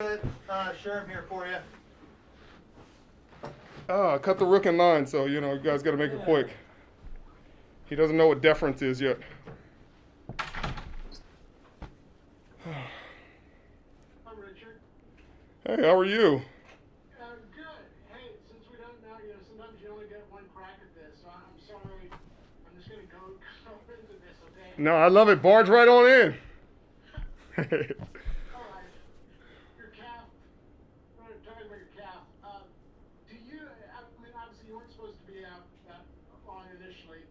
Sherman here for you. Cut the rook in line, so you guys got to make it quick. He doesn't know what deference is yet. I'm Richard. Hey, how are you? Good. Hey, since we don't know, sometimes you only get one crack at this, so I'm sorry. I'm just gonna go into this, okay? No, I love it. Barge right on in. All right. Your calf. We're talking about your calf. Do you? I mean, obviously you weren't supposed to be out that long initially,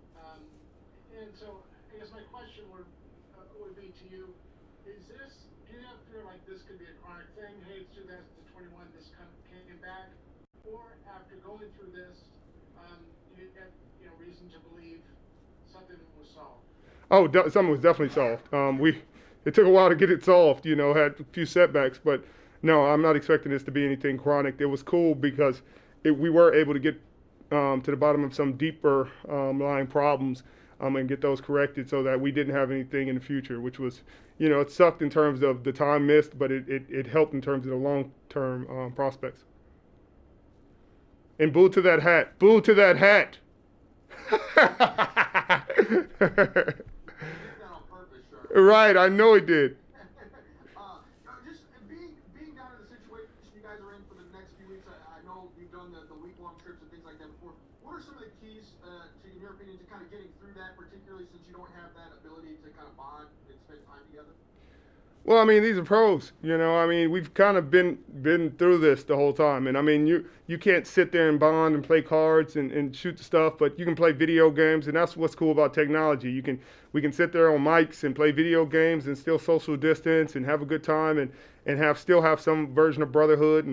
and so I guess my question would be to you: Is this? Do you have fear like this could be a chronic thing? Hey, it's 2021. This came back, or after going through this, you get reason to believe something was solved. Oh, something was definitely solved. It took a while to get it solved. Had a few setbacks, but no, I'm not expecting this to be anything chronic. It was cool because we were able to get to the bottom of some deeper lying problems and get those corrected so that we didn't have anything in the future, which was, it sucked in terms of the time missed, but it helped in terms of the long-term prospects. And boo to that hat. Boo to that hat. That on purpose, sure. Right, I know he did. Just being down in the situation you guys are in for the next few weeks. I know you've done the week-long trips and things like that before. What are some of the keys, in your opinion, to kind of getting through that, particularly since you don't have that ability to kind of bond and spend time together? Well, I mean, these are pros. I mean, we've kind of been through this the whole time, and I mean, you can't sit there and bond and play cards and shoot stuff, but you can play video games, and that's what's cool about technology. We can sit there on mics and play video games and still social distance and have a good time and still have some version of brotherhood.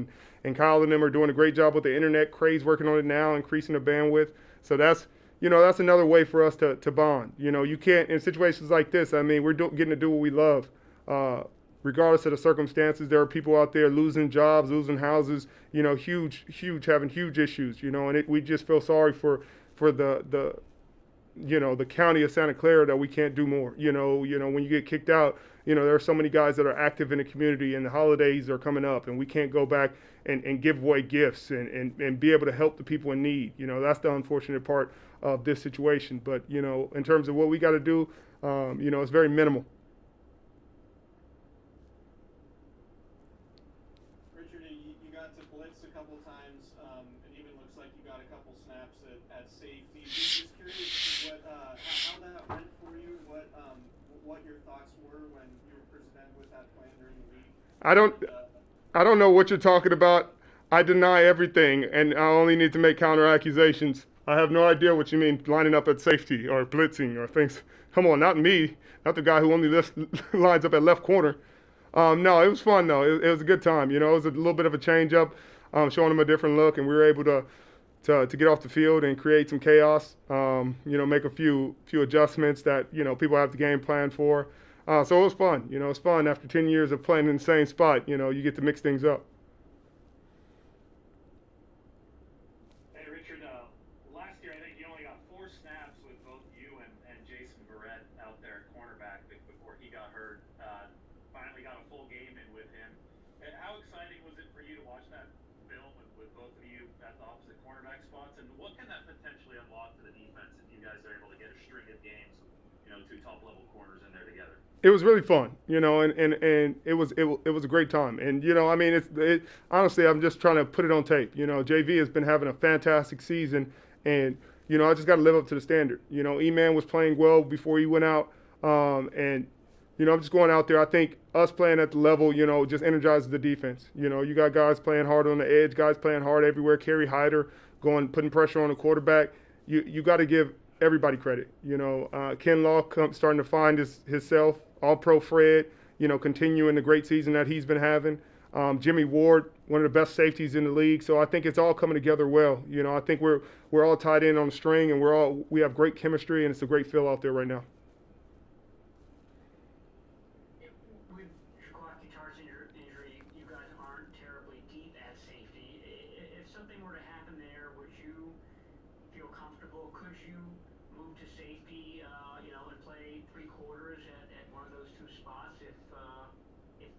And Kyle and them are doing a great job with the internet. Cray's working on it now, increasing the bandwidth. So that's another way for us to bond. You can't in situations like this. I mean, we're getting to do what we love. Regardless of the circumstances, there are people out there losing jobs, losing houses, having huge issues, and we just feel sorry for the county of Santa Clara that we can't do more. When you get kicked out, there are so many guys that are active in the community, and the holidays are coming up, and we can't go back and give away gifts and be able to help the people in need. That's the unfortunate part of this situation. But, in terms of what we got to do, it's very minimal. Richard, you got to blitz a couple times, and even looks like you got a couple snaps at safety. Just curious how that went for you. What your thoughts were when you were presented with that plan during the week. I don't I don't know what you're talking about. I deny everything, and I only need to make counter accusations. I have no idea what you mean lining up at safety or blitzing or things. Come on, not me, not the guy who only lines up at left corner. No, it was fun though. It was a good time. It was a little bit of a change up, showing them a different look, and we were able to get off the field and create some chaos. Make a few adjustments that people have the game plan for. So it was fun. It's fun after 10 years of playing in the same spot. You get to mix things up. Hey, Richard, last year I think you only got 4 snaps with both you and Jason Verrett out there at cornerback before he got hurt. Finally got a full game in with him. How exciting was it for you to watch that film with both of you at the opposite cornerback spots? And what can that potentially unlock to the defense if you guys are able to get a string of games, 2 top-level corners in there together? It was really fun, and it was a great time. And I mean, honestly, I'm just trying to put it on tape. JV has been having a fantastic season, and I just got to live up to the standard. E-Man was playing well before he went out, and I'm just going out there. I think us playing at the level, just energizes the defense. You got guys playing hard on the edge, guys playing hard everywhere. Kerry Hyder putting pressure on the quarterback. You got to give everybody credit. Ken Law starting to find himself. All-Pro Fred, continuing the great season that he's been having. Jimmie Ward, one of the best safeties in the league. So I think it's all coming together well. I think we're all tied in on the string, and we have great chemistry, and it's a great feel out there right now. With Shaquille injury, you guys aren't terribly deep at safety. If something were to happen there, would you feel comfortable? Could you move to safety, and play 3 quarters at one of those 2 spots if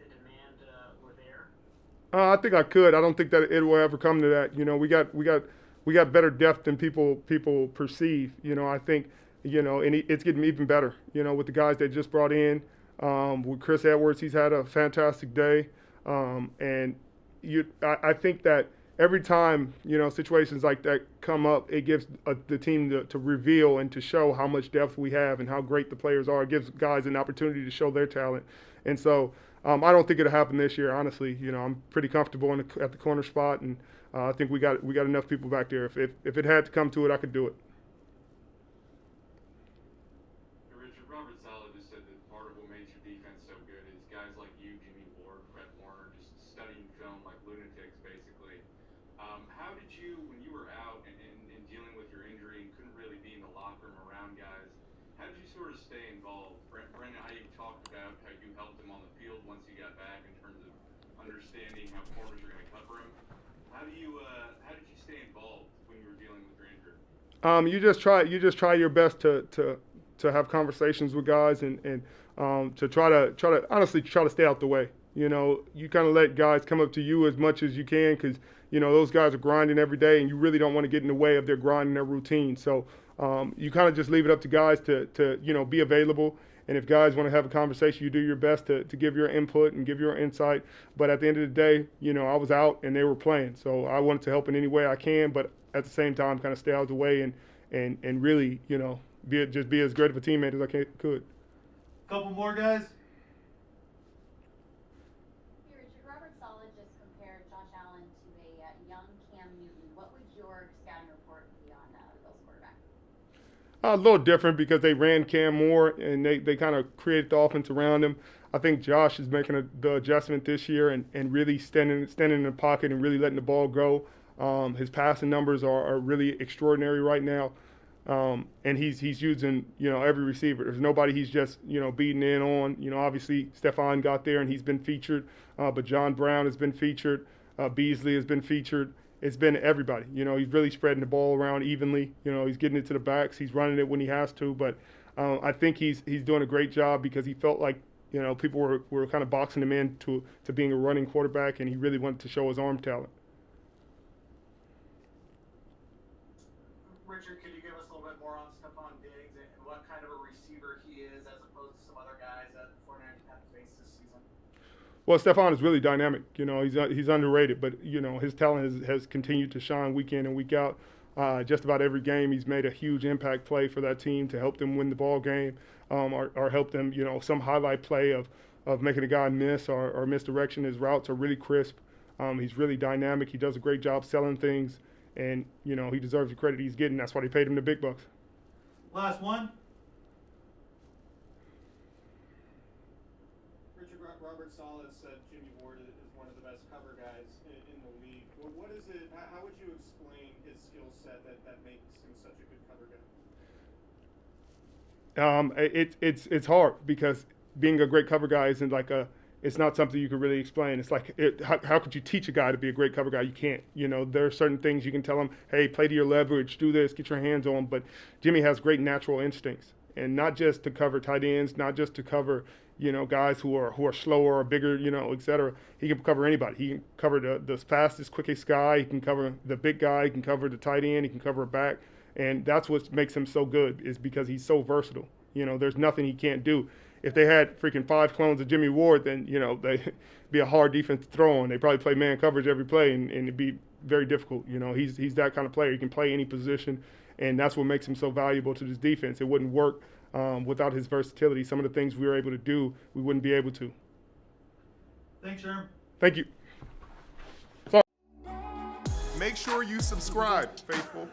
the demand were there? I think I could. I don't think that it will ever come to that. You know, we got better depth than people perceive. You know, I think, you know, and it's getting even better. You know, with the guys they just brought in, with Chris Edwards, he's had a fantastic day, and I think that every time, you know, situations like that come up, it gives the team to reveal and to show how much depth we have and how great the players are. It gives guys an opportunity to show their talent, and so. I don't think it'll happen this year, honestly. You know, I'm pretty comfortable at the corner spot, and I think we got enough people back there. If it had to come to it, I could do it. Richard, Robert Saleh just said that part of what makes your defense so good is guys like you, Jimmie Ward, Fred Warner, just studying film like lunatics, basically. How did you, when you were out and dealing with your injury and couldn't really be in the locker room around guys, how did you sort of stay involved? Brandon, how you talked about how you helped him on the field once you got back in terms of understanding how corners are going to cover him. How did you stay involved when you were dealing with your injury? You just try your best to have conversations with guys and to try to honestly try to stay out the way. You know, you kind of let guys come up to you as much as you can because, you know, those guys are grinding every day and you really don't want to get in the way of their grind and their routine. So you kind of just leave it up to guys to you know, be available. And if guys want to have a conversation, you do your best to give your input and give your insight. But at the end of the day, you know, I was out and they were playing. So I wanted to help in any way I can, but at the same time kind of stay out of the way and really, you know, be as great of a teammate as I could. Couple more guys. Hey Richard, Robert Saleh just compared Josh Allen to a young Cam Newton. What would your scouting report be on the Bills quarterback? A little different because they ran Cam more and they kind of created the offense around him. I think Josh is making the adjustment this year and really standing in the pocket and really letting the ball go. His passing numbers are really extraordinary right now. And he's using, you know, every receiver. There's nobody he's just, you know, beating in on. You know, obviously Stefon got there and he's been featured, but John Brown has been featured. Beasley has been featured. It's been everybody. You know, he's really spreading the ball around evenly. You know, he's getting it to the backs. He's running it when he has to. But I think he's doing a great job because he felt like, you know, people were kind of boxing him in to being a running quarterback, and he really wanted to show his arm talent. Richard, could you give us a little bit more on Stefon Diggs and what kind of a receiver he is as opposed to some other guys that the 49ers have faced this season? Well, Stefon is really dynamic. You know, he's underrated, but, you know, his talent has continued to shine week in and week out. Just about every game he's made a huge impact play for that team to help them win the ball game, or help them, you know, some highlight play of making a guy miss or misdirection. His routes are really crisp. He's really dynamic. He does a great job selling things, and, you know, he deserves the credit he's getting. That's why they paid him the big bucks. Last one. Richard, Robert Saleh said Jimmie Ward is one of the best cover guys in the league. What is it? How would you explain his skill set that makes him such a good cover guy? It's hard because being a great cover guy isn't like it's not something you can really explain. It's like, how could you teach a guy to be a great cover guy? You can't. You know, there are certain things you can tell him, hey, play to your leverage, do this, get your hands on. But Jimmie has great natural instincts, and not just to cover tight ends, not just to cover, you know, guys who are slower or bigger, you know, et cetera. He can cover anybody. He can cover the fastest, quickest guy. He can cover the big guy. He can cover the tight end. He can cover a back. And that's what makes him so good, is because he's so versatile. You know, there's nothing he can't do. If they had freaking 5 clones of Jimmie Ward, then, you know, they'd be a hard defense to throw on. They probably play man coverage every play, and it'd be very difficult. You know, he's that kind of player. He can play any position, and that's what makes him so valuable to this defense. It wouldn't work without his versatility. Some of the things we were able to do, we wouldn't be able to. Thanks, Sherman. Thank you. Make sure you subscribe, faithful.